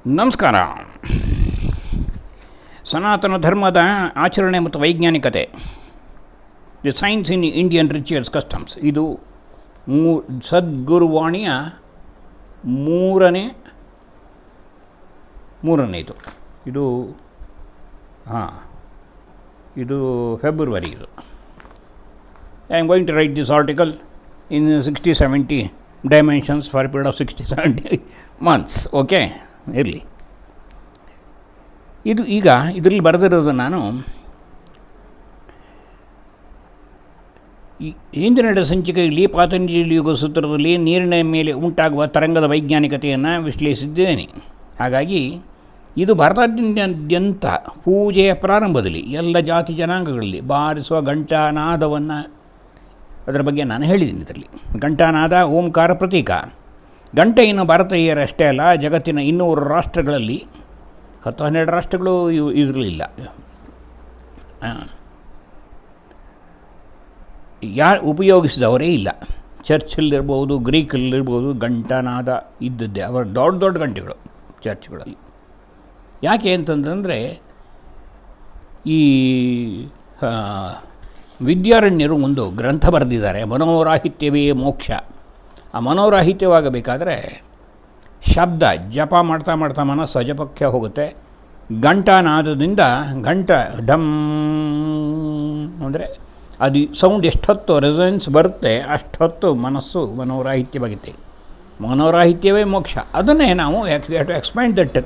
ನಮಸ್ಕಾರ. ಸನಾತನ ಧರ್ಮದ ಆಚರಣೆ ಮತ್ತು ವೈಜ್ಞಾನಿಕತೆ, the science in Indian rituals customs. ಇದು ಸದ್ಗುರುವಾಣಿಯ ಮೂರನೇದು. ಇದು February. I am going to write this article in 60-70 dimensions for a period of 60-70 months. Okay, ಇರಲಿ. ಈಗ ಇದರಲ್ಲಿ ಬರೆದಿರೋದು ನಾನು ಹಿಂದಿನ ಸಂಚಿಕೆಯಲ್ಲಿ ಪಾತಂಜಲಿ ಯೋಗ ಸೂತ್ರದಲ್ಲಿ ನೀರಿನ ಮೇಲೆ ಉಂಟಾಗುವ ತರಂಗದ ವೈಜ್ಞಾನಿಕತೆಯನ್ನು ವಿಶ್ಲೇಷಿಸಿದ್ದೇನೆ. ಹಾಗಾಗಿ ಇದು ಭಾರತಾದ್ಯಂತ ಪೂಜೆಯ ಪ್ರಾರಂಭದಲ್ಲಿ ಎಲ್ಲ ಜಾತಿ ಜನಾಂಗಗಳಲ್ಲಿ ಬಾರಿಸುವ ಘಂಟಾನಾದವನ್ನು, ಅದರ ಬಗ್ಗೆ ನಾನು ಹೇಳಿದ್ದೀನಿ. ಇದರಲ್ಲಿ ಘಂಟಾನಾದ ಓಂಕಾರ ಪ್ರತೀಕ. ಗಂಟೆಯನ್ನು ಭಾರತೀಯರಷ್ಟೇ ಅಲ್ಲ, ಜಗತ್ತಿನ 200 ರಾಷ್ಟ್ರಗಳಲ್ಲಿ 10-12 ರಾಷ್ಟ್ರಗಳು ಇರಲಿಲ್ಲ. ಯಾರು ಉಪಯೋಗಿಸಿದವರೇ ಇಲ್ಲ. ಚರ್ಚಲ್ಲಿರ್ಬೋದು, ಗ್ರೀಕಲ್ಲಿರ್ಬೋದು, ಘಂಟಾನಾದ ಇದ್ದದ್ದೇ. ಅವರ ದೊಡ್ಡ ದೊಡ್ಡ ಗಂಟೆಗಳು ಚರ್ಚ್ಗಳಲ್ಲಿ. ಯಾಕೆ ಅಂತಂದರೆ ಈ ವಿದ್ಯಾರಣ್ಯರು ಒಂದು ಗ್ರಂಥ ಬರೆದಿದ್ದಾರೆ, ಮನೋರಾಹಿತ್ಯವೇ ಮೋಕ್ಷ. ಆ ಮನೋರಾಹಿತ್ಯವಾಗಬೇಕಾದ್ರೆ ಶಬ್ದ ಜಪ ಮಾಡ್ತಾ ಮಾಡ್ತಾ ಮನಸ್ಸು ಅಜಪಕ್ಕೆ ಹೋಗುತ್ತೆ. ಘಂಟಾನಾದದಿಂದ ಢಮ್ ಅಂದರೆ ಅದು ಸೌಂಡ್ ಎಷ್ಟೊತ್ತು ರೆಸೊನೆನ್ಸ್ ಬರುತ್ತೆ ಅಷ್ಟೊತ್ತು ಮನಸ್ಸು ಮನೋರಾಹಿತ್ಯವಾಗುತ್ತೆ. ಮನೋರಾಹಿತ್ಯವೇ ಮೋಕ್ಷ. ಅದನ್ನೇ ನಾವು ಟು ಎಕ್ಸ್ಪ್ಯಾಂಡ್ ದಟ್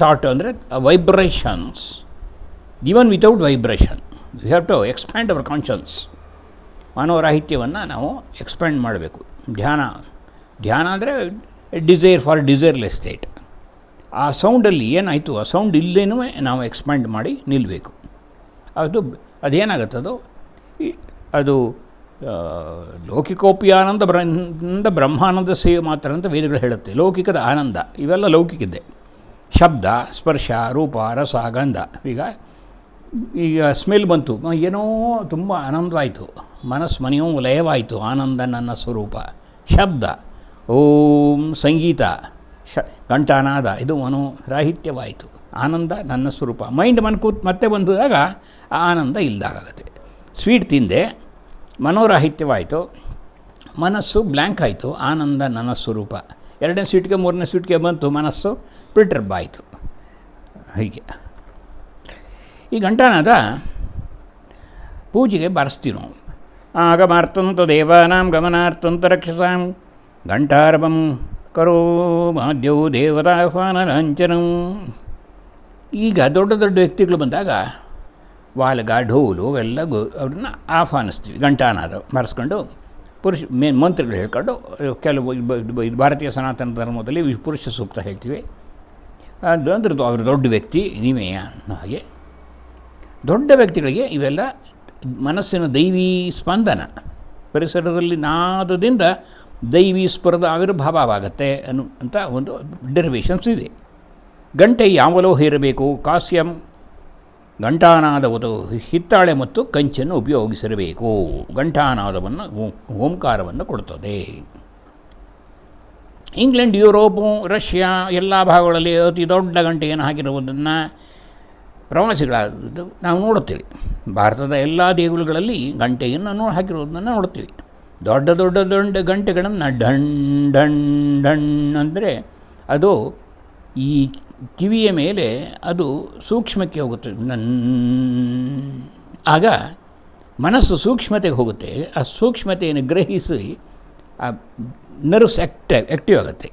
ಥಾಟ್ ಅಂದರೆ vibrations. Even without vibration we have to expand our conscience. ಮನೋರಾಹಿತ್ಯವನ್ನು ನಾವು ಎಕ್ಸ್ಪ್ಯಾಂಡ್ ಮಾಡಬೇಕು. ಧ್ಯಾನ ಅಂದರೆ ಡಿಸೈರ್ ಫಾರ್ ಡಿಸೈರ್ಲೆಸ್ ಸ್ಟೇಟ್. ಆ ಸೌಂಡಲ್ಲಿ ಏನಾಯಿತು, ಆ ಸೌಂಡ್ ಇಲ್ಲೇನೂ ನಾವು ಎಕ್ಸ್ಪ್ಯಾಂಡ್ ಮಾಡಿ ನಿಲ್ಲಬೇಕು. ಅದೇನಾಗುತ್ತದೋ ಅದು ಲೌಕಿಕೋಪಿಯಾನಂದ ಬ್ರಹ್ಮಾನಂದ ಸೇವೆ ಮಾತ್ರ ಅಂತ ವೇದಗಳು ಹೇಳುತ್ತೆ. ಲೌಕಿಕದ ಆನಂದ ಇವೆಲ್ಲ ಲೌಕಿಕದ್ದೇ. ಶಬ್ದ, ಸ್ಪರ್ಶ, ರೂಪ, ರಸ, ಗಂಧ. ಈಗ ಸ್ಮೆಲ್ ಬಂತು, ಏನೋ ತುಂಬ ಆನಂದವಾಯಿತು, ಮನಸ್ಸು ಮನೆಯೂ ಲಯವಾಯಿತು, ಆನಂದ ನನ್ನ ಸ್ವರೂಪ. ಶಬ್ದ, ಓಂ, ಸಂಗೀತ, ಘಂಟಾನಾದ, ಇದು ಮನೋರಾಹಿತ್ಯವಾಯಿತು. ಆನಂದ ನನ್ನ ಸ್ವರೂಪ. ಮೈಂಡ್ ಮತ್ತೆ ಬಂದಾಗ ಆ ಆನಂದ ಇಲ್ದಾಗುತ್ತೆ. ಸ್ವೀಟ್ ತಿಂದೆ, ಮನೋರಾಹಿತ್ಯವಾಯಿತು, ಮನಸ್ಸು ಬ್ಲ್ಯಾಂಕ್ ಆಯಿತು, ಆನಂದ ನನ್ನ ಸ್ವರೂಪ. 2ನೇ ಸ್ವೀಟ್ಗೆ 3ನೇ ಸ್ವೀಟ್ಗೆ ಬಂತು, ಮನಸ್ಸು ಪ್ರಿಟರ್ಬ್ ಆಯಿತು. ಹೀಗೆ ಈ ಘಂಟಾನಾದ ಪೂಜೆಗೆ ಬಾರಿಸ್ತೀವಿ ನಾವು. ಆಗಮಾರ್ತಂತು ದೇವಾನಾಂ ಗಮನಾರ್ಥಂತ ರಕ್ಷಸಾಂ ಘಂಟಾರವಂ ಕರೋ ಮಾದ್ಯವು ದೇವತಾಹ್ವಾನ ಲಾಂಛನಂ. ಈಗ ದೊಡ್ಡ ದೊಡ್ಡ ವ್ಯಕ್ತಿಗಳು ಬಂದಾಗ ವಾಲ್ಗ, ಢೋಲು ಅವೆಲ್ಲ ಅವ್ರನ್ನ ಆಹ್ವಾನಿಸ್ತೀವಿ. ಘಂಟಾನಾದ ಬಾರಿಸ್ಕೊಂಡು ಮಂತ್ರಗಳು ಹೇಳ್ಕೊಂಡು, ಕೆಲವು ಭಾರತೀಯ ಸನಾತನ ಧರ್ಮದಲ್ಲಿ ಪುರುಷ ಸೂಕ್ತ ಹೇಳ್ತೀವಿ. ಅದು ಅಂದ್ರೆ ಅವರು ದೊಡ್ಡ ವ್ಯಕ್ತಿ, ನೀವೇ ಹಾಗೆ ದೊಡ್ಡ ವ್ಯಕ್ತಿಗಳಿಗೆ ಇವೆಲ್ಲ ಮನಸ್ಸಿನ ದೈವೀ ಸ್ಪಂದನ, ಪರಿಸರದಲ್ಲಿ ನಾದದಿಂದ ದೈವೀ ಸ್ಫುರದ ಆವಿರ್ಭಾವವಾಗತ್ತೆ ಅಂತ ಒಂದು ಡೆರಿವೇಷನ್ಸ್ ಇದೆ. ಗಂಟೆ ಯಾವ ಲೋಹ ಇರಬೇಕು? ಕಾಸ್ಯಂ. ಘಂಟಾನಾದವುದು ಹಿತ್ತಾಳೆ ಮತ್ತು ಕಂಚನ್ನು ಉಪಯೋಗಿಸಿರಬೇಕು. ಘಂಟಾನಾದವನ್ನು ಓಂಕಾರವನ್ನು ಕೊಡುತ್ತದೆ. ಇಂಗ್ಲೆಂಡ್, ಯುರೋಪು, ರಷ್ಯಾ ಎಲ್ಲ ಭಾಗಗಳಲ್ಲಿ ಅತಿ ದೊಡ್ಡ ಗಂಟೆಯನ್ನು ಹಾಕಿರುವುದನ್ನು ಪ್ರವಾಸಿಗಳಾದ ನಾವು ನೋಡುತ್ತೇವೆ. ಭಾರತದ ಎಲ್ಲ ದೇಗುಲಗಳಲ್ಲಿ ಗಂಟೆಯನ್ನು ಹಾಕಿರುವುದನ್ನು ನೋಡ್ತೀವಿ. ದೊಡ್ಡ ದೊಡ್ಡ ದೊಡ್ಡ ಗಂಟೆಗಳನ್ನು ಢಣ್ ಢಣ್ ಢಣ್ ಅಂದರೆ ಅದು ಈ ಕಿವಿಯ ಮೇಲೆ ಅದು ಸೂಕ್ಷ್ಮಕ್ಕೆ ಹೋಗುತ್ತೆ. ಆಗ ಮನಸ್ಸು ಸೂಕ್ಷ್ಮತೆಗೆ ಹೋಗುತ್ತೆ. ಆ ಸೂಕ್ಷ್ಮತೆಯನ್ನು ಗ್ರಹಿಸಿ ಆ ನರ್ವ್ಸ್ ಆ್ಯಕ್ಟಿವ್ ಆಗುತ್ತೆ.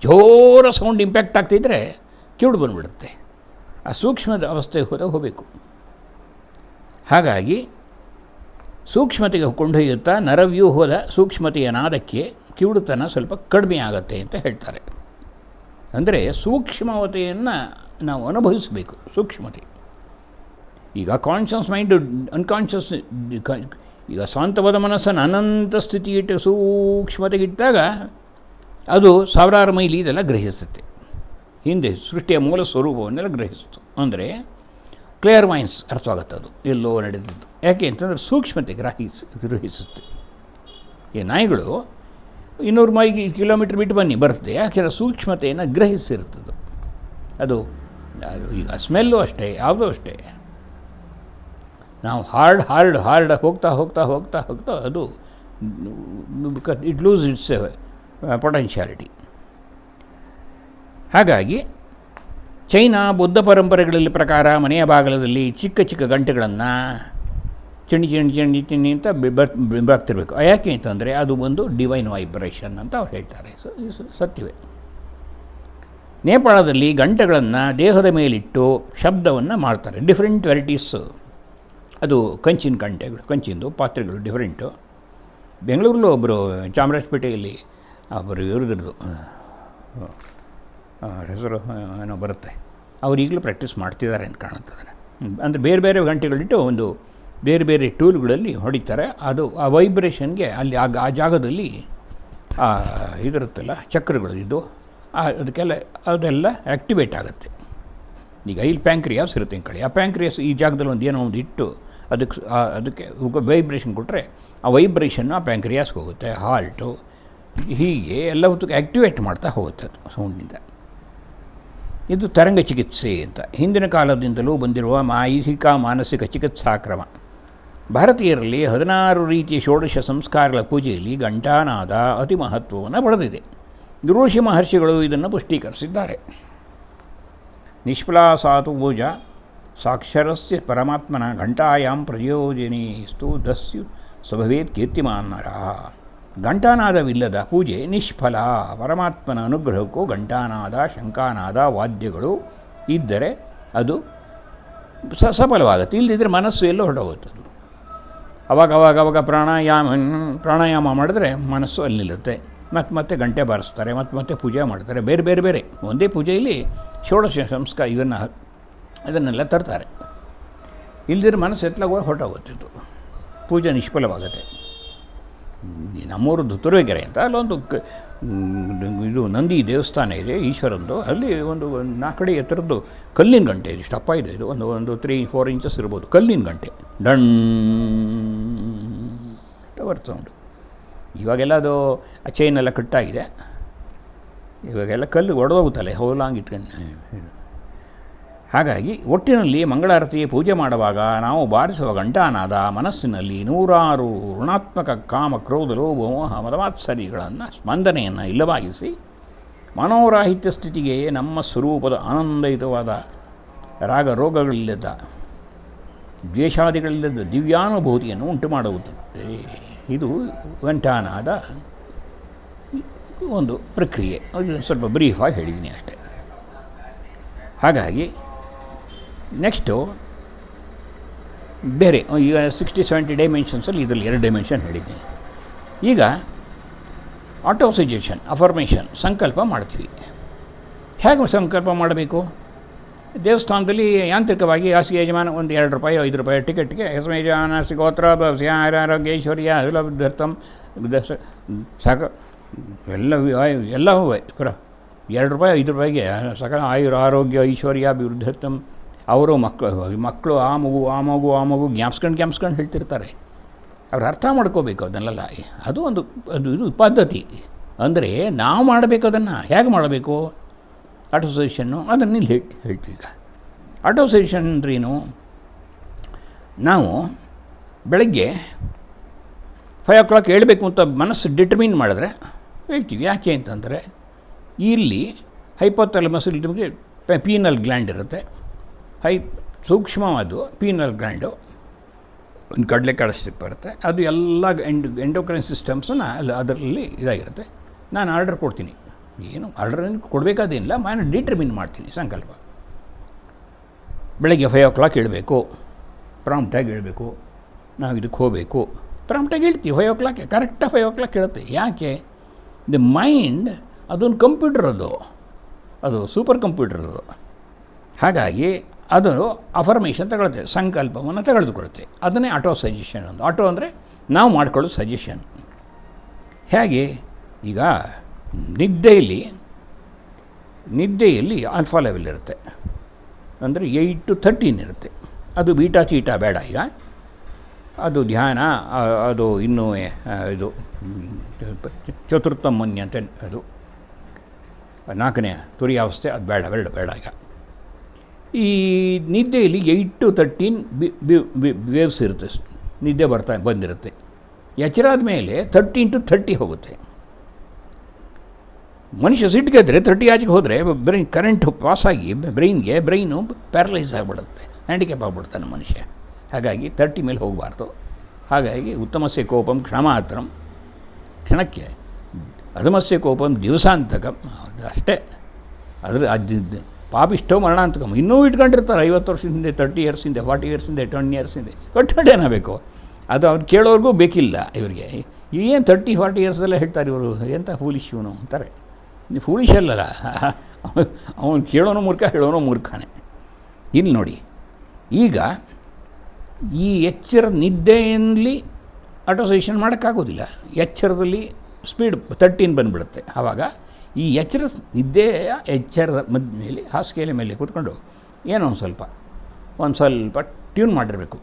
ಜೋರ ಸೌಂಡ್ ಇಂಪ್ಯಾಕ್ಟ್ ಆಗ್ತಿದ್ರೆ ಕಿವುಡು ಬಂದುಬಿಡುತ್ತೆ. ಆ ಸೂಕ್ಷ್ಮದ ಅವಸ್ಥೆಗೆ ಹೋಗಬೇಕು. ಹಾಗಾಗಿ ಸೂಕ್ಷ್ಮತೆಗೆ ಕೊಂಡೊಯ್ಯುತ್ತಾ ನರವ್ಯೂಹದ ಸೂಕ್ಷ್ಮತೆಯ ನಾದಕ್ಕೆ ಕಿವುಡುತನ ಸ್ವಲ್ಪ ಕಡಿಮೆ ಆಗುತ್ತೆ ಅಂತ ಹೇಳ್ತಾರೆ. ಅಂದರೆ ಸೂಕ್ಷ್ಮತೆಯನ್ನು ನಾವು ಅನುಭವಿಸಬೇಕು. ಸೂಕ್ಷ್ಮತೆ ಈಗ ಕಾನ್ಷಿಯಸ್ ಮೈಂಡ್, ಅನ್ಕಾನ್ಷಿಯಸ್, ಈಗ ಶಾಂತವಾದ ಮನಸ್ಸನ್ನು ಅನಂತ ಸ್ಥಿತಿ ಇಟ್ಟು ಸೂಕ್ಷ್ಮತೆಗಿಟ್ಟಾಗ ಅದು 1000 ಮೈಲಿ ಇದೆಲ್ಲ ಗ್ರಹಿಸುತ್ತೆ. ಹಿಂದೆ ಸೃಷ್ಟಿಯ ಮೂಲ ಸ್ವರೂಪವನ್ನೆಲ್ಲ ಗ್ರಹಿಸಿತು. ಅಂದರೆ ಕ್ಲಿಯರ್ ಮೈನ್ಸ್ ಅರ್ಥವಾಗುತ್ತೆ. ಅದು ಎಲ್ಲೋ ನಡೆದಿದ್ದು ಯಾಕೆ ಅಂತಂದರೆ ಸೂಕ್ಷ್ಮತೆ ಗ್ರಹಿಸುತ್ತೆ. ಈ ನಾಯಿಗಳು 200 ಕಿಲೋಮೀಟ್ರ್ ಬಿಟ್ಟು ಬನ್ನಿ ಬರ್ತದೆ. ಯಾಕೆಂದರೆ ಸೂಕ್ಷ್ಮತೆಯನ್ನು ಗ್ರಹಿಸಿರ್ತದೆ ಅದು. ಈಗ ಸ್ಮೆಲ್ಲು ಅಷ್ಟೇ, ಯಾವುದೂ ಅಷ್ಟೇ. ನಾವು ಹಾರ್ಡ್ ಹೋಗ್ತಾ ಅದು ಇಟ್ ಲೂಸ್ ಇಟ್ಸ್ ಪೊಟೆನ್ಷಿಯಾಲಿಟಿ. ಹಾಗಾಗಿ ಚೈನಾ ಬುದ್ಧ ಪರಂಪರೆಗಳಲ್ಲಿ ಪ್ರಕಾರ ಮನೆಯ ಬಾಗಿಲದಲ್ಲಿ ಚಿಕ್ಕ ಚಿಕ್ಕ ಗಂಟೆಗಳನ್ನು ಚಿಣಿ ಅಂತ ಬರ್ತಿರ್ಬೇಕು. ಯಾಕೆ ಅಂತಂದರೆ ಅದು ಒಂದು ಡಿವೈನ್ ವೈಬ್ರೇಷನ್ ಅಂತ ಅವ್ರು ಹೇಳ್ತಾರೆ. ಸತ್ಯವೇ. ನೇಪಾಳದಲ್ಲಿ ಗಂಟೆಗಳನ್ನು ದೇಹದ ಮೇಲಿಟ್ಟು ಶಬ್ದವನ್ನು ಮಾಡ್ತಾರೆ. Different varieties. ಅದು ಕಂಚಿನ ಗಂಟೆಗಳು, ಕಂಚಿಂದು ಪಾತ್ರೆಗಳು ಡಿಫ್ರೆಂಟು. ಬೆಂಗಳೂರಲ್ಲೂ ಒಬ್ಬರು ಚಾಮರಾಜಪೇಟೆಯಲ್ಲಿ ಒಬ್ಬರು ಇವ್ರದ್ದು ಹೆಸರು ಏನೋ ಬರುತ್ತೆ, ಅವ್ರು ಈಗಲೂ ಪ್ರಾಕ್ಟೀಸ್ ಮಾಡ್ತಿದ್ದಾರೆ ಅಂತ ಕಾಣುತ್ತದೆ. ಅಂದರೆ ಬೇರೆ ಬೇರೆ ಗಂಟೆಗಳಿಟ್ಟು ಒಂದು ಬೇರೆ ಬೇರೆ ಟೂಲ್ಗಳಲ್ಲಿ ಹೊಡಿತಾರೆ. ಅದು ಆ ವೈಬ್ರೇಷನ್ಗೆ ಅಲ್ಲಿ ಆ ಜಾಗದಲ್ಲಿ ಇದಿರುತ್ತಲ್ಲ ಚಕ್ರಗಳು ಇದು ಅದಕ್ಕೆಲ್ಲ ಅದೆಲ್ಲ ಆ್ಯಕ್ಟಿವೇಟ್ ಆಗುತ್ತೆ. ಈಗ ಇಲ್ಲಿ ಪ್ಯಾಂಕ್ರಿಯಾಸ್ ಇರುತ್ತೆ ಅಂದ್ಕೊಳ್ಳಿ, ಆ ಪ್ಯಾಂಕ್ರಿಯಾಸ್ ಈ ಜಾಗದಲ್ಲಿ ಒಂದು ಏನೋ ಒಂದು ಇಟ್ಟು ಅದಕ್ಕೆ ವೈಬ್ರೇಷನ್ ಕೊಟ್ಟರೆ ಆ ವೈಬ್ರೇಷನ್ನು ಆ ಪ್ಯಾಂಕ್ರಿಯಾಸ್ಗೆ ಹೋಗುತ್ತೆ. ಹಾರ್ಟು ಹೀಗೆ ಎಲ್ಲ ಹೊತ್ತಿಗೆ ಆ್ಯಕ್ಟಿವೇಟ್ ಮಾಡ್ತಾ ಹೋಗುತ್ತೆ ಅದು ಸೌಂಡಿಂದ. ಇದು ತರಂಗ ಚಿಕಿತ್ಸೆ ಅಂತ ಹಿಂದಿನ ಕಾಲದಿಂದಲೂ ಬಂದಿರುವ ಮಾನಸಿಕ ಚಿಕಿತ್ಸಾ ಕ್ರಮ. ಭಾರತೀಯರಲ್ಲಿ 16 ರೀತಿಯ ಷೋಡಶ ಸಂಸ್ಕಾರಗಳ ಪೂಜೆಯಲ್ಲಿ ಘಂಟಾನಾದ ಅತಿ ಮಹತ್ವವನ್ನು ಪಡೆದಿದೆ. ಋಷಿ ಮಹರ್ಷಿಗಳು ಇದನ್ನು ಪುಷ್ಟೀಕರಿಸಿದ್ದಾರೆ. ನಿಷ್ಫಲಾಸಾತು ಪೂಜಾ ಸಾಕ್ಷರಸ್ಯ ಪರಮಾತ್ಮನ ಘಂಟಾಯಾಂ ಪ್ರಯೋಜನೇಸ್ತು ದಸ್ಯು ಸ್ವಭವೇತ್ ಕೀರ್ತಿಮಾನ್ನರ. ಘಂಟಾನಾದವಿಲ್ಲದ ಪೂಜೆ ನಿಷ್ಫಲ. ಪರಮಾತ್ಮನ ಅನುಗ್ರಹಕ್ಕೂ ಘಂಟಾನಾದ, ಶಂಖಾನಾದ, ವಾದ್ಯಗಳು ಇದ್ದರೆ ಅದು ಸಫಲವಾಗುತ್ತೆ. ಇಲ್ಲದಿದ್ದರೆ ಮನಸ್ಸು ಎಲ್ಲೋ ಹೊರಟೋಗುತ್ತದು. ಅವಾಗ ಪ್ರಾಣಾಯಾಮ ಮಾಡಿದ್ರೆ ಮನಸ್ಸು ಅಲ್ಲಿ ನಿಲ್ಲುತ್ತೆ. ಮತ್ತೆ ಗಂಟೆ ಬಾರಿಸ್ತಾರೆ, ಮತ್ತೆ ಪೂಜೆ ಮಾಡ್ತಾರೆ. ಬೇರೆ ಒಂದೇ ಪೂಜೆಯಲ್ಲಿ ಷೋಡಶ ಸಂಸ್ಕಾರ ಅದನ್ನೆಲ್ಲ ತರ್ತಾರೆ. ಇಲ್ಲದಿದ್ರೆ ಮನಸ್ಸು ಎತ್ತಲಾಗ ಹೊರಟೋಗುತ್ತಿದ್ದು, ಪೂಜೆ ನಿಷ್ಫಲವಾಗುತ್ತೆ. ನಮ್ಮೂರು ತುರುವೇಕೆರೆ ಅಂತ ಅಲ್ಲೊಂದು ಇದು ನಂದಿ ದೇವಸ್ಥಾನ ಇದೆ ಈಶ್ವರಂದು. ಅಲ್ಲಿ ಒಂದು 4 ಅಡಿ ಎತ್ತರದ್ದು ಕಲ್ಲಿನ ಗಂಟೆ ಇದೆ. ಇಷ್ಟಪ್ಪ ಇದೆ ಇದು, ಒಂದು 3-4 ಇಂಚಸ್ ಇರ್ಬೋದು. ಕಲ್ಲಿನ ಗಂಟೆ ಡಣ್ ಬರ್ತಾ ಉಂಟು. ಇವಾಗೆಲ್ಲ ಅದು ಆ ಚೈನೆಲ್ಲ ಕಟ್ಟಾಗಿದೆ. ಇವಾಗೆಲ್ಲ ಕಲ್ಲು ಒಡೆದೋಗುತ್ತಲ್ಲ ಹೌಲಾಂಗ್ ಇಟ್ಕೊಂಡು. ಹಾಗಾಗಿ ಒಟ್ಟಿನಲ್ಲಿ ಮಂಗಳಾರತಿ ಪೂಜೆ ಮಾಡುವಾಗ ನಾವು ಬಾರಿಸುವ ಘಂಟಾನಾದ ಮನಸ್ಸಿನಲ್ಲಿ 106 ಋಣಾತ್ಮಕ ಕಾಮ, ಕ್ರೋಧ, ಲೋಭ, ಮೋಹ, ಮದಮಾತ್ಸರ್ಯಗಳನ್ನು ಸ್ಪಂದನೆಯನ್ನು ಇಲ್ಲವಾಗಿಸಿ ಮನೋರಾಹಿತ್ಯ ಸ್ಥಿತಿಗೆ ನಮ್ಮ ಸ್ವರೂಪದ ಆನಂದಯುತವಾದ ರಾಗ ರೋಗಗಳಿಲ್ಲದ ದ್ವೇಷಾದಿಗಳಿಲ್ಲದ ದಿವ್ಯಾನುಭೂತಿಯನ್ನು ಉಂಟು ಮಾಡುತ್ತದೆ. ಇದು ಘಂಟಾನಾದ ಒಂದು ಪ್ರಕ್ರಿಯೆ. ಸ್ವಲ್ಪ ಬ್ರೀಫಾಗಿ ಹೇಳಿದ್ದೀನಿ ಅಷ್ಟೇ. ಹಾಗಾಗಿ ನೆಕ್ಸ್ಟು ಬೇರೆ ಈಗ 60-70 ಡೈಮೆನ್ಷನ್ಸಲ್ಲಿ ಇದರಲ್ಲಿ 2 ಡೈಮೆನ್ಷನ್ ಹೇಳಿದ್ದೀನಿ. ಈಗ ಆಟೋ ಸಜೆಷನ್, ಅಫರ್ಮೇಷನ್, ಸಂಕಲ್ಪ ಮಾಡ್ತೀವಿ. ಹೇಗೆ ಸಂಕಲ್ಪ ಮಾಡಬೇಕು? ದೇವಸ್ಥಾನದಲ್ಲಿ ಯಾಂತ್ರಿಕವಾಗಿ ಹಾಸಿಗೆ ಯಜಮಾನ ಒಂದು 2 ರೂಪಾಯಿ 5 ರೂಪಾಯಿ ಟಿಕೆಟ್ಗೆ ಯಜಮಾನ ಗೋತ್ರ ಆರೋಗ್ಯ ಅಭಿಲಬ್ಧರ್ಥಂ ಸಾಕ ಎಲ್ಲವೂ ಪುರ 2 ರೂಪಾಯಿ 5 ರೂಪಾಯಿಗೆ ಸಕಲ ಆರೋಗ್ಯ ಐಶ್ವರ್ಯ ಅಭಿವೃದ್ಧರ್ಥಂ. ಅವರು ಮಕ್ಕಳು ಆ ಮಗು ಜ್ಞಾಪಿಸ್ಕೊಂಡು ಹೇಳ್ತಿರ್ತಾರೆ. ಅವ್ರು ಅರ್ಥ ಮಾಡ್ಕೋಬೇಕು ಅದನ್ನೆಲ್ಲ. ಅದು ಇದು ಪದ್ಧತಿ. ಅಂದರೆ ನಾವು ಮಾಡಬೇಕು. ಅದನ್ನು ಹೇಗೆ ಮಾಡಬೇಕು? ಆಟೋ ಸಜೆಷನ್ನು ಅದನ್ನು ಇಲ್ಲಿ ಹೇಳ್ತೀವಿ. ಈಗ ಆಟೋ ಸಜೆಷನ್ ಅಂದ್ರೇನು? ನಾವು ಬೆಳಗ್ಗೆ 5 o'clock ಹೇಳಬೇಕು ಅಂತ ಮನಸ್ಸು ಡಿಟರ್ಮಿನ್ ಮಾಡಿದ್ರೆ ಹೇಳ್ತೀವಿ. ಯಾಕೆ ಅಂತಂದರೆ ಇಲ್ಲಿ ಹೈಪೋಥಾಲಮಸ್ ಪೀನಲ್ ಗ್ಲ್ಯಾಂಡ್ ಇರುತ್ತೆ. ಸೂಕ್ಷ್ಮವಾದ ಪೀನಲ್ ಗ್ಲ್ಯಾಂಡು ಒಂದು ಕಡಲೆಕಾಳು ಸ್ಟಿಪ್ ಬರುತ್ತೆ. ಅದು ಎಲ್ಲ ಎಂಡೋಕ್ರೈನ್ ಸಿಸ್ಟಮ್ಸನ್ನು ಅದರಲ್ಲಿ ಇದಾಗಿರುತ್ತೆ. ನಾನು ಆರ್ಡರ್ ಕೊಡ್ತೀನಿ. ಏನು ಆರ್ಡರ್ ಕೊಡಬೇಕಾದೇನಿಲ್ಲ, ನಾನು ಡಿಟರ್ಮಿನ್ ಮಾಡ್ತೀನಿ ಸಂಕಲ್ಪ. ಬೆಳಗ್ಗೆ 5 o'clock ಹೇಳಬೇಕು, ಪ್ರಾಂಪ್ಟಾಗಿ ಹೇಳಬೇಕು. ನಾವು ಇದಕ್ಕೆ ಹೋಗಬೇಕು, ಪ್ರಾಂಪ್ಟಾಗಿ ಹೇಳ್ತೀವಿ. 5 o'clock ಕರೆಕ್ಟಾಗಿ 5 o'clock ಹೇಳುತ್ತೆ. ಯಾಕೆ? ದ ಮೈಂಡ್ ಅದೊಂದು ಕಂಪ್ಯೂಟರ್, ಅದು ಸೂಪರ್ ಕಂಪ್ಯೂಟರ್ ಅದು. ಹಾಗಾಗಿ ಅದು ಅಫರ್ಮೇಷನ್ ತಗೊಳುತ್ತೆ, ಸಂಕಲ್ಪವನ್ನು ತೆಗೆದುಕೊಳ್ಳುತ್ತೆ. ಅದನ್ನೇ ಆಟೋ ಸಜೆಷನ್ ಒಂದು. ಆಟೋ ಅಂದರೆ ನಾವು ಮಾಡ್ಕೊಳ್ಳೋ ಸಜೆಷನ್. ಹೇಗೆ? ಈಗ ನಿದ್ದೆಯಲ್ಲಿ ಆಲ್ಫಾ ಲೆವೆಲ್ ಇರುತ್ತೆ, ಅಂದರೆ 8 to 13 ಇರುತ್ತೆ. ಅದು ಬೀಟಾ ಚೀಟಾ ಬೇಡ. ಈಗ ಅದು ಧ್ಯಾನ, ಅದು ಇನ್ನೂ ಇದು ಚತುರ್ಥ ಮನ್ಯ ಅಂತ ಅದು 4ನೇ ತುರಿಯಾವಸ್ಥೆ, ಅದು ಬೇಡ ಬೇಡ ಈಗ. ಈ ನಿದ್ದೆಯಲ್ಲಿ 8 to 13 ವೇವ್ಸ್ ಇರುತ್ತೆ, ನಿದ್ದೆ ಬಂದಿರುತ್ತೆ. ಎಚ್ಚರಾದ ಮೇಲೆ 13 to 30 ಹೋಗುತ್ತೆ. ಮನುಷ್ಯ ಸಿಟ್ಟಿಗೆದ್ರೆ 30 ಆಚೆಗೆ ಹೋದರೆ ಬ್ರೈನ್ ಕರೆಂಟ್ ಪಾಸಾಗಿ ಬ್ರೈನು ಪ್ಯಾರಲೈಸ್ ಆಗಿಬಿಡುತ್ತೆ, ಹ್ಯಾಂಡಿಕ್ಯಾಪ್ ಆಗಿಬಿಡ್ತಾನೆ ಮನುಷ್ಯ. ಹಾಗಾಗಿ 30 ಮೇಲೆ ಹೋಗಬಾರ್ದು. ಹಾಗಾಗಿ ಉತ್ತಮಸ್ಯ ಕೋಪಂ ಕ್ಷಮಾತ್ರಂ, ಕ್ಷಣಕ್ಕೆ ಅಧಮಸ್ಯ ಕೋಪಂ ದಿವಸಾಂತಕಂ, ಅಷ್ಟೇ. ಅದು ಪಾಪಿಷ್ಟೋ ಮರಣಾಂತಕಂ. ಇನ್ನೂ ಇಟ್ಕೊಂಡಿರ್ತಾರೆ 50 ವರ್ಷದ ಹಿಂದೆ, 30 years ಹಿಂದೆ, 40 years ಹಿಂದೆ, 20 years ಹಿಂದೆ. ಕಟ್ಟಡೇನಬೇಕು ಅದು ಅವ್ರು ಕೇಳೋರ್ಗೂ ಬೇಕಿಲ್ಲ. ಇವರಿಗೆ ಏನು 30-40 years ಹೇಳ್ತಾರೆ ಇವರು, ಎಂಥ ಫೂಲಿಶ್ ಇವನು ಅಂತಾರೆ. ಫೂಲಿಶ್ ಅಲ್ಲಲ್ಲ, ಅವನು ಕೇಳೋನು ಮೂರ್ಖ, ಹೇಳೋನು ಮೂರ್ಖನೇ. ಇಲ್ಲಿ ನೋಡಿ, ಈಗ ಈ ಎಚ್ಚರ ನಿದ್ದೆಯಲ್ಲಿ ಆಟೋಸೇಷನ್ ಮಾಡೋಕ್ಕಾಗೋದಿಲ್ಲ. ಎಚ್ಚರದಲ್ಲಿ ಸ್ಪೀಡ್ 13 ಬಂದುಬಿಡುತ್ತೆ. ಆವಾಗ ಈ ಎಚ್ಚರದ ಮಧ್ಯದಲ್ಲಿ ಹಾಸಿಗೆಯ ಮೇಲೆ ಕೂತ್ಕೊಂಡು ಏನೋ ಒಂದು ಸ್ವಲ್ಪ ಟ್ಯೂನ್ ಮಾಡಿರಬೇಕು,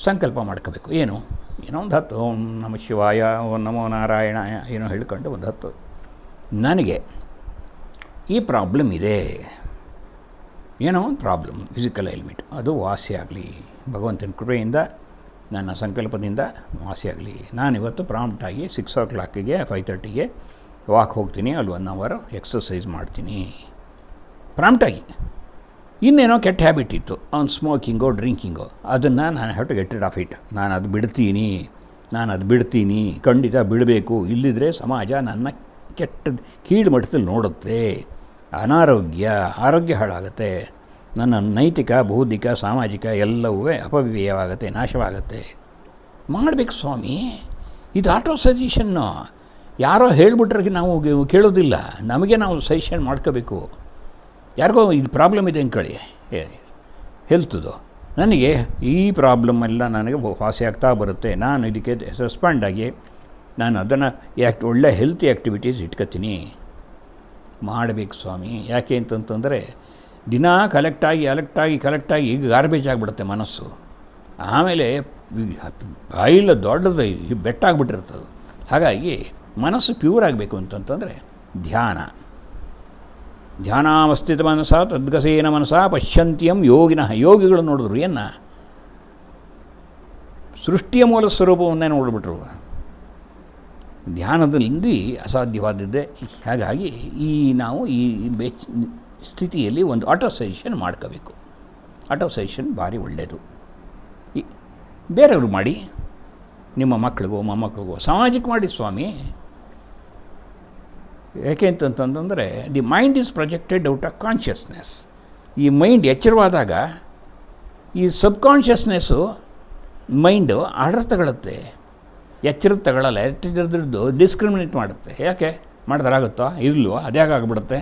ಸಂಕಲ್ಪ ಮಾಡ್ಕೋಬೇಕು. ಏನೋ ಒಂದು 10 ಓಂ ನಮಃ ಶಿವಾಯ, ಓಂ ನಮೋ ನಾರಾಯಣ ಏನೋ ಹೇಳ್ಕೊಂಡು ಒಂದು 10 ನನಗೆ ಈ ಪ್ರಾಬ್ಲಮ್ ಇದೆ, ಏನೋ ಒಂದು ಪ್ರಾಬ್ಲಮ್, ಫಿಸಿಕಲ್ ಎಲಿಮೆಂಟ್, ಅದು ವಾಸಿ ಆಗಲಿ ಭಗವಂತನ ಕೃಪೆಯಿಂದ, ನನ್ನ ಸಂಕಲ್ಪದಿಂದ ವಾಸಿ ಆಗಲಿ. ನಾನಿವತ್ತು ಪ್ರಾಂಪ್ಟಾಗಿ 6 o'clockಗೆ 5:30ಗೆ ವಾಕ್ ಹೋಗ್ತೀನಿ, ಅಲ್ಲಿ 1 hour ಎಕ್ಸಸೈಸ್ ಮಾಡ್ತೀನಿ ಪ್ರಾಂಪ್ಟಾಗಿ. ಇನ್ನೇನೋ ಕೆಟ್ಟ ಹ್ಯಾಬಿಟ್ ಇತ್ತು, ಅವ್ನು ಸ್ಮೋಕಿಂಗೋ ಡ್ರಿಂಕಿಂಗೋ, ಅದನ್ನು ನಾನು have to get rid of it. ನಾನು ಅದು ಬಿಡ್ತೀನಿ, ಖಂಡಿತ ಬಿಡಬೇಕು. ಇಲ್ಲಿದ್ದರೆ ಸಮಾಜ ನನ್ನ ಕೀಳು ಮಟ್ಟದಲ್ಲಿ ನೋಡುತ್ತೆ, ಆರೋಗ್ಯ ಹಾಳಾಗುತ್ತೆ, ನನ್ನ ನೈತಿಕ ಬೌದ್ಧಿಕ ಸಾಮಾಜಿಕ ಎಲ್ಲವೂ ಅಪವ್ಯಯವಾಗುತ್ತೆ, ನಾಶವಾಗುತ್ತೆ. ಮಾಡಬೇಕು ಸ್ವಾಮಿ, ಇದು ಆಟೋ ಸಜೆಷನ್ನು. ಯಾರೋ ಹೇಳಿಬಿಟ್ರೆ ನಾವು ಕೇಳೋದಿಲ್ಲ, ನಮಗೆ ನಾವು ಸಜೆಷನ್ ಮಾಡ್ಕೋಬೇಕು. ಯಾರಿಗೋ ಇದು ಪ್ರಾಬ್ಲಮ್ ಇದೆ ಅಂದ್ಕೊಳ್ಳಿ, ಹೆಲ್ತ್ದು, ನನಗೆ ಈ ಪ್ರಾಬ್ಲಮ್ಮೆಲ್ಲ ನನಗೆ ವಾಸಿ ಆಗ್ತಾ ಬರುತ್ತೆ, ನಾನು ಇದಕ್ಕೆ ಸಸ್ಪೆಂಡ್ ಆಗಿ ನಾನು ಅದನ್ನು ಒಳ್ಳೆ ಹೆಲ್ತಿ ಆ್ಯಕ್ಟಿವಿಟೀಸ್ ಇಟ್ಕೊತೀನಿ. ಮಾಡಬೇಕು ಸ್ವಾಮಿ. ಯಾಕೆ ಅಂತಂತಂದರೆ ದಿನ ಕಲೆಕ್ಟಾಗಿ ಈಗ ಗಾರ್ಬೇಜ್ ಆಗಿಬಿಡುತ್ತೆ ಮನಸ್ಸು. ಆಮೇಲೆ ಬಾಯಿಲ್ಲ ದೊಡ್ಡದು ಬೆಟ್ಟ ಆಗಿಬಿಟ್ಟಿರ್ತದೆ. ಹಾಗಾಗಿ ಮನಸ್ಸು ಪ್ಯೂರ್ ಆಗಬೇಕು ಅಂತಂತಂದರೆ ಧ್ಯಾನಾವಸ್ಥಿತ ಮನಸ ತದ್ಗಸೇನ ಮನಸ ಪಶ್ಯಂತಿಯಂ ಯೋಗಿನಃ. ಯೋಗಿಗಳು ನೋಡಿದ್ರು ಏನು, ಸೃಷ್ಟಿಯ ಮೂಲ ಸ್ವರೂಪವನ್ನೇ ನೋಡಿಬಿಟ್ರು. ಧ್ಯಾನದಲ್ಲಿ ಅಸಾಧ್ಯವಾದದ್ದೇ. ಹಾಗಾಗಿ ನಾವು ಈ ಸ್ಥಿತಿಯಲ್ಲಿ ಒಂದು ಆಟೋ ಸಜೆಷನ್ ಮಾಡ್ಕೋಬೇಕು. ಆಟೋ ಸಜೆಷನ್ ಭಾರಿ ಒಳ್ಳೆಯದು. ಬೇರೆಯವರು ಮಾಡಿ, ನಿಮ್ಮ ಮಕ್ಕಳಿಗೋ ಮೊಮ್ಮಕ್ಕಳಿಗೋ ಸಮಾಜಕ್ಕೆ ಮಾಡಿ ಸ್ವಾಮಿ. ಯಾಕೆ ಅಂತಂತಂದರೆ the mind is projected out of consciousness. ಈ ಮೈಂಡ್ ಎಚ್ಚರವಾದಾಗ ಈ ಸಬ್ಕಾನ್ಷಿಯಸ್ನೆಸ್ಸು ಮೈಂಡು ಆರ್ಡರ್ಸ್ ತಗೊಳುತ್ತೆ, ಎಚ್ಚರದ ತಗೊಳ್ಳಲ್ಲ. ಎಚ್ಚರದ್ದು ಡಿಸ್ಕ್ರಿಮಿನೇಟ್ ಮಾಡುತ್ತೆ. ಯಾಕೆ ಮಾಡಿದ್ರಾಗುತ್ತೋ ಇರಲ್ವೋ, ಅದ್ಯಾಗಾಗ್ಬಿಡುತ್ತೆ.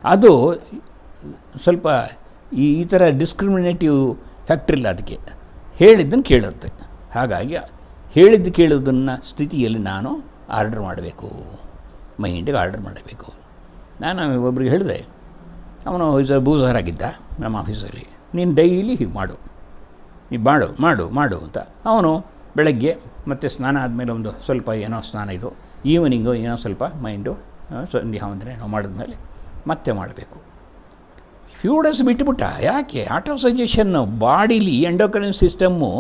ಅದು ಸ್ವಲ್ಪ ಈ ಥರ ಡಿಸ್ಕ್ರಿಮಿನೇಟಿವ್ ಫ್ಯಾಕ್ಟ್ರಿಲ್ಲ ಅದಕ್ಕೆ. ಹೇಳಿದ್ದನ್ನು ಕೇಳುತ್ತೆ. ಹಾಗಾಗಿ ಹೇಳಿದ್ದು ಕೇಳೋದನ್ನು ಸ್ಥಿತಿಯಲ್ಲಿ ನಾನು ಆರ್ಡರ್ ಮಾಡಬೇಕು, ಮೈಂಡಿಗೆ ಆರ್ಡರ್ ಮಾಡಬೇಕು. ನಾನು ಒಬ್ರಿಗೆ ಹೇಳಿದೆ, ಅವನು ಬೂಸರಾಗಿದ್ದ ನಮ್ಮ ಆಫೀಸಲ್ಲಿ, ನೀನು ಡೈಲಿ ಹೀಗೆ ಮಾಡು ಅಂತ. ಅವನು ಬೆಳಗ್ಗೆ ಮತ್ತು ಸ್ನಾನ ಆದಮೇಲೆ ಒಂದು ಸ್ವಲ್ಪ ಏನೋ ಸ್ನಾನ ಇದು, ಈವ್ನಿಂಗು ಏನೋ ಸ್ವಲ್ಪ ಮೈಂಡು ಸಂಧ್ಯಾ ಅಂದರೆ ನಾವು ಮಾಡಿದ್ಮೇಲೆ ಮತ್ತೆ ಮಾಡಬೇಕು. ಫ್ಯೂ ಡೇಸ್ ಬಿಟ್ಟುಬಿಟ್ಟ. ಯಾಕೆ auto suggestion bodily endocrine system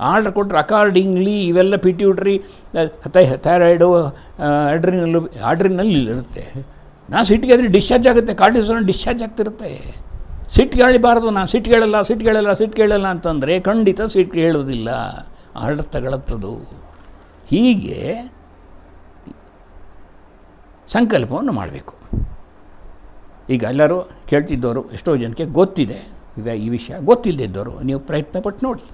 order ಕೊಟ್ಟರೆ ಅಕಾರ್ಡಿಂಗ್ಲಿ ಇವೆಲ್ಲ ಪಿಟ್ಯೂಟ್ರಿ ಥೈರಾಯ್ಡು ಆಡ್ರಿನಲ್ಲಿ ಇರುತ್ತೆ. ಸಿಟ್ಟಿಗೆ ಆದರೆ ಡಿಸ್ಚಾರ್ಜ್ ಆಗುತ್ತೆ, ಕಾರ್ಟಿಸೋಲ್ ಡಿಸ್ಚಾರ್ಜ್ ಆಗ್ತಿರುತ್ತೆ. ಸಿಟ್ಟಿಗೇಳಬಾರ್ದು, ನಾನು ಸಿಟ್ಟಿಗೇಳಲ್ಲ ಅಂತಂದರೆ ಖಂಡಿತ ಸಿಟ್ಟು ಹೇಳೋದಿಲ್ಲ, ಆರ್ಡರ್ ತಗೊಳತ್ತದು. ಹೀಗೆ ಸಂಕಲ್ಪವನ್ನು ಮಾಡಬೇಕು. ಈಗ ಎಲ್ಲರೂ ಕೇಳ್ತಿದ್ದವರು ಎಷ್ಟೋ ಜನಕ್ಕೆ ಗೊತ್ತಿದೆ ಈ ವಿಷಯ. ಗೊತ್ತಿಲ್ಲದಿದ್ದವರು ನೀವು ಪ್ರಯತ್ನ ಪಟ್ಟು ನೋಡಿ.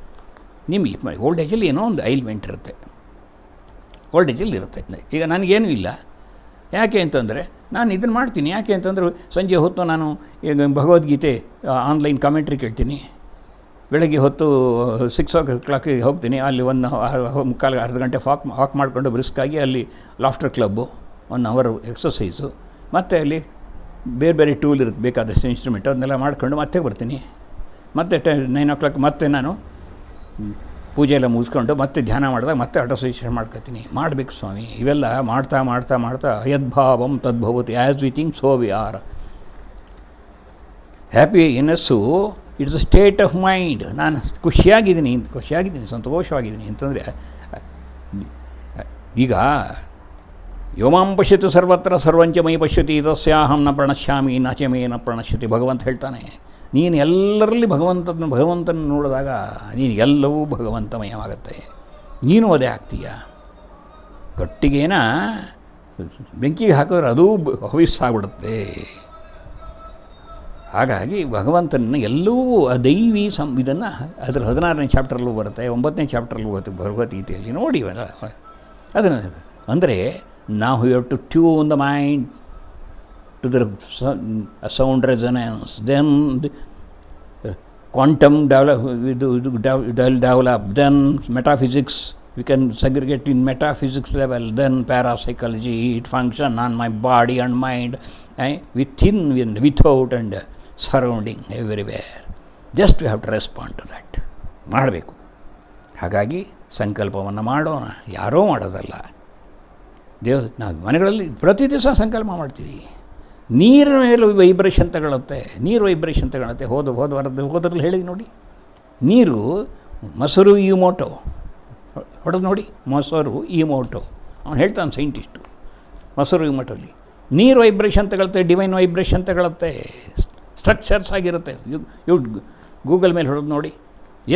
ನಿಮಗೆ ಓಲ್ಡ್ ಏಜಲ್ಲಿ ಏನೋ ಒಂದು ಐಲ್ಮೆಂಟ್ ಇರುತ್ತೆ, ಓಲ್ಡ್ ಏಜಲ್ಲಿ ಇರುತ್ತೆ. ಈಗ ನನಗೇನೂ ಇಲ್ಲ. ಯಾಕೆ ಅಂತಂದರೆ ನಾನು ಇದನ್ನು ಮಾಡ್ತೀನಿ. ಯಾಕೆ ಅಂತಂದರೆ ಸಂಜೆ ಹೊತ್ತು ನಾನು ಈಗ ಭಗವದ್ಗೀತೆ ಆನ್ಲೈನ್ ಕಾಮೆಂಟ್ರಿ ಕೇಳ್ತೀನಿ. ಬೆಳಗ್ಗೆ ಹೊತ್ತು 6 o'clock ಹೋಗ್ತೀನಿ. ಅಲ್ಲಿ 1.25 ಗಂಟೆ ವಾಕ್ ಮಾಡಿಕೊಂಡು ಬ್ರಿಸ್ಕಾಗಿ ಅಲ್ಲಿ ಲಾಫ್ಟರ್ ಕ್ಲಬ್ಬು 1 hour ಎಕ್ಸಸೈಸು, ಮತ್ತು ಅಲ್ಲಿ ಬೇರೆ ಟೂಲ್ ಇರುತ್ತೆ, ಬೇಕಾದಷ್ಟು ಇನ್ಸ್ಟ್ರೂಮೆಂಟ್, ಅದನ್ನೆಲ್ಲ ಮಾಡ್ಕೊಂಡು ಮತ್ತೆ ಬರ್ತೀನಿ. ಮತ್ತೆ 9 o'clock ಮತ್ತೆ ನಾನು ಪೂಜೆ ಎಲ್ಲ ಮುಗಿಸ್ಕೊಂಡು ಮತ್ತೆ ಧ್ಯಾನ ಮಾಡಿದಾಗ ಮತ್ತೆ ಅಟೋಸಿಯೇಷನ್ ಮಾಡ್ಕೊತೀನಿ. ಮಾಡಬೇಕು ಸ್ವಾಮಿ, ಇವೆಲ್ಲ ಮಾಡ್ತಾ ಮಾಡ್ತಾ ಮಾಡ್ತಾ ಯದ್ಭಾವಂ ತದ್ಭವತಿ, as we think so we are. Happiness it's a state of mind. ನಾನು ಖುಷಿಯಾಗಿದ್ದೀನಿ, ಸಂತೋಷವಾಗಿದ್ದೀನಿ ಅಂತಂದರೆ, ಈಗ ಯೋಮಾಂ ಪಶ್ಯತು ಸರ್ವತ್ರ ಸರ್ವಂಚ ಮೈ ಪಶ್ಯತಿ ತಸ್ಯಾಹಂ ನ ಪ್ರಣಶ್ಯಾಮಿ ನ ಚ ಮೇ ನ ಪ್ರಣಶ್ಯತಿ. ಭಗವಂತ ಹೇಳ್ತಾನೆ, ನೀನು ಎಲ್ಲರಲ್ಲಿ ಭಗವಂತನ ನೋಡಿದಾಗ ನೀನು ಎಲ್ಲವೂ ಭಗವಂತಮಯವಾಗುತ್ತೆ. ನೀನು ಅದೇ ಆಗ್ತೀಯ. ಕಟ್ಟಿಗೆನ ಬೆಂಕಿಗೆ ಹಾಕಿದ್ರೆ ಅದೂ ಹವಿಸ್ಸಾಗ್ಬಿಡುತ್ತೆ. ಹಾಗಾಗಿ ಭಗವಂತನ ಎಲ್ಲವೂ ದೈವಿ ಇದನ್ನು ಅದರ 16ನೇ ಚಾಪ್ಟರ್ಲ್ಲೂ ಬರುತ್ತೆ, 9ನೇ ಚಾಪ್ಟರ್ಲ್ಲೂ ಬರುತ್ತೆ ಭಗವದ್ಗೀತೆಯಲ್ಲಿ. ನೋಡಿ ಅದನ್ನು ಅಂದರೆ ನಾವು have to tune the mind to the sound resonance, then quantum develop, then metaphysics, we can segregate in metaphysics level, then parapsychology, it function on my body and mind, within and without and surrounding everywhere. Just we have to respond to that. ಮಾಡಬೇಕು. ಹಾಗಾಗಿ ಸಂಕಲ್ಪವನ್ನು ಮಾಡೋಣ, ಯಾರೋ ಮಾಡೋದಲ್ಲ. ನಾವು ಮನೆಗಳಲ್ಲಿ ಪ್ರತಿ ದಿವಸ ಸಂಕಲ್ಪ ಮಾಡ್ತೀವಿ. ನೀರಿನ ಮೇಲೆ ವೈಬ್ರೇಷನ್ ತಗೊಳುತ್ತೆ, ನೀರು ವೈಬ್ರೇಷನ್ ತಗೊಳುತ್ತೆ. ಹೋದ್ರಲ್ಲಿ ಹೇಳಿದೆ ನೋಡಿ, ನೀರು ಮೊಸರು ಇಮೋಟೋ ಹೊಡೆದು ನೋಡಿ, ಮೊಸರು ಇಮೋಟೋ ಅವನು ಹೇಳ್ತಾನೆ ಸೈಂಟಿಸ್ಟು. ಮೊಸರು ಇಮೋಟೋಲಿ ನೀರು ವೈಬ್ರೇಷನ್ ತಗೊಳುತ್ತೆ, ಡಿವೈನ್ ವೈಬ್ರೇಷನ್ ತಗೊಳುತ್ತೆ, ಸ್ಟ್ರಕ್ಚರ್ಸ್ ಆಗಿರುತ್ತೆ. ಇವು ಗೂಗಲ್ ಮೇಲೆ ಹೊಡೆದು ನೋಡಿ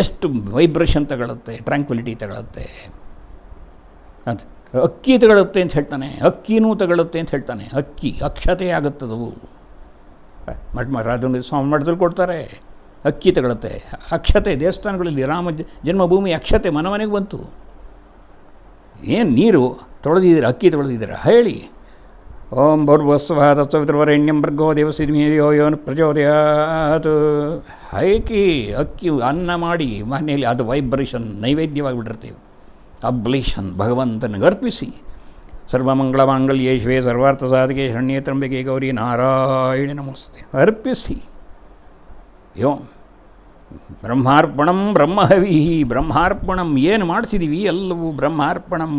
ಎಷ್ಟು ವೈಬ್ರೇಷನ್ ತಗೊಳುತ್ತೆ, ಟ್ರ್ಯಾಂಕ್ವಿಲಿಟಿ ತಗೊಳುತ್ತೆ. ಅದು ಅಕ್ಕಿ ತಗೊಳುತ್ತೆ ಅಂತ ಹೇಳ್ತಾನೆ, ಅಕ್ಕಿನೂ ತಗೊಳುತ್ತೆ ಅಂತ ಹೇಳ್ತಾನೆ. ಅಕ್ಕಿ ಅಕ್ಷತೆ ಆಗುತ್ತದವು. ಅದನ್ನು ಸ್ವಾಮಿ ಮಠದಲ್ಲಿ ಕೊಡ್ತಾರೆ. ಅಕ್ಕಿ ತಗೊಳುತ್ತೆ, ಅಕ್ಷತೆ. ದೇವಸ್ಥಾನಗಳಲ್ಲಿ ರಾಮ ಜನ್ಮಭೂಮಿ ಅಕ್ಷತೆ ಮನೆಗೆ ಬಂತು. ಏನು ನೀರು ತೊಳೆದಿದ್ದೀರ, ಅಕ್ಕಿ ತೊಳೆದಿದ್ದೀರ ಹೇಳಿ. ಓಂ ಭೂರ್ಭುವಸ್ಸವಃ ತತ್ಸವಿತುರ್ವರೆಣ್ಯಂ ಭರ್ಗೋ ದೇವಸ್ಯ ಧೀಮಹಿ ಧಿಯೋ ಯೋ ನಃ ಪ್ರಚೋದಯಾತ್. ಅಕ್ಕಿ ಅನ್ನ ಮಾಡಿ ಮನೆಯಲ್ಲಿ ಅದು ವೈಬ್ರೇಷನ್ ನೈವೇದ್ಯವಾಗಿಬಿಟ್ಟಿರ್ತೀವಿ. ಅಬ್ಲೇಷನ್ ಭಗವಂತನಿಗೆ ಅರ್ಪಿಸಿ. ಸರ್ವಮಂಗಳಮಾಂಗಲ್ಯೇ ಶಿವೆ ಸರ್ವಾರ್ಥ ಸಾಧಕೆ ಶರಣ್ಯೇ ತ್ರ್ಯಂಬಕೆ ಗೌರಿ ನಾರಾಯಣಿ ನಮಸ್ತೆ ಅರ್ಪಿಸಿ. ಬ್ರಹ್ಮಾರ್ಪಣಂ ಬ್ರಹ್ಮಹವಿ. ಬ್ರಹ್ಮಾರ್ಪಣಂ ಏನು ಮಾಡ್ತಿದ್ದೀವಿ ಎಲ್ಲವೂ ಬ್ರಹ್ಮಾರ್ಪಣಂ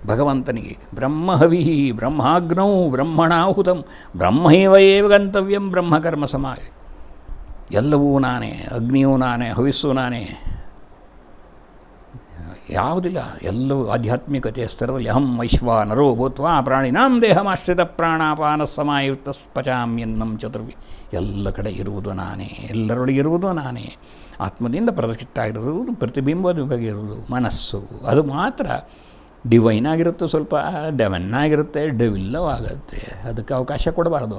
ಭಗವಂತನಿಗೆ. ಬ್ರಹ್ಮಹವಿ ಬ್ರಹ್ಮಾಗ್ನೌ ಬ್ರಹ್ಮಣಾಹುತಂ ಬ್ರಹ್ಮೈವ ಏವ ಗಂತವ್ಯಂ ಬ್ರಹ್ಮಕರ್ಮ ಸಮಾಯ. ಎಲ್ಲವೂ ನಾನೇ, ಅಗ್ನಿಯೂ ನಾನೇ, ಹವಿಸ್ಸು ನಾನೇ, ಯಾವುದಿಲ್ಲ. ಎಲ್ಲವೂ ಆಧ್ಯಾತ್ಮಿಕತೆಯ ಸ್ತರದಲ್ಲಿ ಅಹಂ ವೈಶ್ವಾನರೋ ಭೂತ್ವಾ ಪ್ರಾಣಿನಾಂ ದೇಹಮಾಶ್ರಿತ ಪ್ರಾಣಾಪಾನ ಸಮಾಯುಕ್ತ ಪಚಾಮ್ಯನ್ನಂ ಚತುರ್ವಿ. ಎಲ್ಲ ಕಡೆ ಇರುವುದು ನಾನೇ, ಎಲ್ಲರೊಳಗೆ ಇರುವುದು ನಾನೇ. ಆತ್ಮದಿಂದ ಪ್ರದಕ್ಷಿತ ಆಗಿರೋದು ಪ್ರತಿಬಿಂಬದ ಬಗ್ಗೆ ಇರುವುದು ಮನಸ್ಸು. ಅದು ಮಾತ್ರ ಡಿವೈನ್ ಆಗಿರುತ್ತೆ, ಸ್ವಲ್ಪ ಡೆಮನ್ ಆಗಿರುತ್ತೆ, ಡೆವಿಲ್ಲೂ ಆಗುತ್ತೆ. ಅದಕ್ಕೆ ಅವಕಾಶ ಕೊಡಬಾರ್ದು.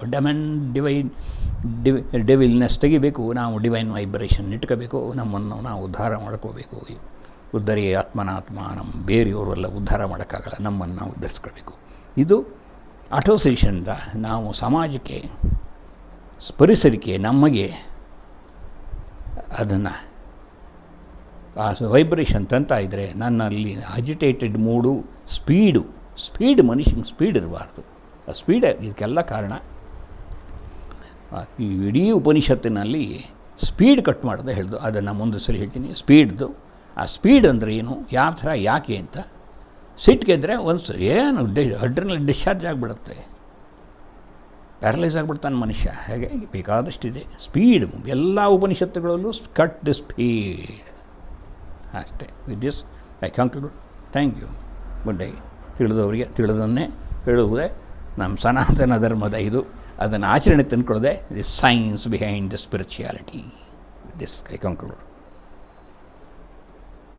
ಡೆವಿಲ್ನೆಸ್ ತೆಗಿಬೇಕು. ನಾವು ಡಿವೈನ್ ವೈಬ್ರೇಷನ್ ಇಟ್ಕೋಬೇಕು. ನಮ್ಮನ್ನು ನಾವು ಉದ್ಧಾರ ಮಾಡ್ಕೋಬೇಕು. ಉದ್ಧರಿ ಆತ್ಮನಾತ್ಮಾನಂ. ಬೇರೆಯವರೆಲ್ಲ ಉದ್ಧಾರ ಮಾಡೋಕ್ಕಾಗಲ್ಲ, ನಮ್ಮನ್ನು ನಾವು ಉದ್ಧರಿಸ್ಕೊಳ್ಬೇಕು. ಇದು ಅಟೋಸಿಯೇಷನ್ದ ನಾವು ಸಮಾಜಕ್ಕೆ, ಪರಿಸರಕ್ಕೆ, ನಮಗೆ ಅದನ್ನು ಆ ವೈಬ್ರೇಷನ್ ತಂತಾ ಇದ್ದರೆ ನನ್ನಲ್ಲಿ ಅಜಿಟೇಟೆಡ್ ಮೂಡು, ಸ್ಪೀಡ್ ಮನುಷ್ಯನಿಗೆ ಸ್ಪೀಡ್ ಇರಬಾರ್ದು. ಆ ಸ್ಪೀಡ್ ಇದಕ್ಕೆಲ್ಲ ಕಾರಣ. ಈ ಇಡೀ ಉಪನಿಷತ್ತಿನಲ್ಲಿ ಸ್ಪೀಡ್ ಕಟ್ ಮಾಡೋದೇ ಹೇಳ್ದು. ಅದನ್ನು ಮುಂದೆ ಸರಿ ಹೇಳ್ತೀನಿ. ಸ್ಪೀಡ್ದು ಆ ಸ್ಪೀಡ್ ಅಂದರೆ ಏನು, ಯಾವ ಥರ, ಯಾಕೆ ಅಂತ. ಸಿಟ್ಟಿಗೆದ್ರೆ ಒಂದು ಏನು ಅಡ್ರಿನಲ್ ಡಿಸ್ಚಾರ್ಜ್ ಆಗಿಬಿಡುತ್ತೆ, ಪ್ಯಾರಲೈಸ್ ಆಗಿಬಿಡ್ತಾನೆ ಮನುಷ್ಯ. ಹಾಗೆ ಬೇಕಾದಷ್ಟಿದೆ ಸ್ಪೀಡ್. ಎಲ್ಲ ಉಪನಿಷತ್ತುಗಳಲ್ಲೂ ಕಟ್ ದ ಸ್ಪೀಡ್ ಅಷ್ಟೇ. With this I conclude. Thank you. Good day. ತಿಳಿದವರಿಗೆ ತಿಳಿದನ್ನೇ ಹೇಳುವುದೇ ನಮ್ಮ ಸನಾತನ ಧರ್ಮದ ಇದು. ಅದನ್ನು ಆಚರಣೆ ತಂದ್ಕೊಳ್ಳೋದೆ the science behind the spirituality. This I conclude.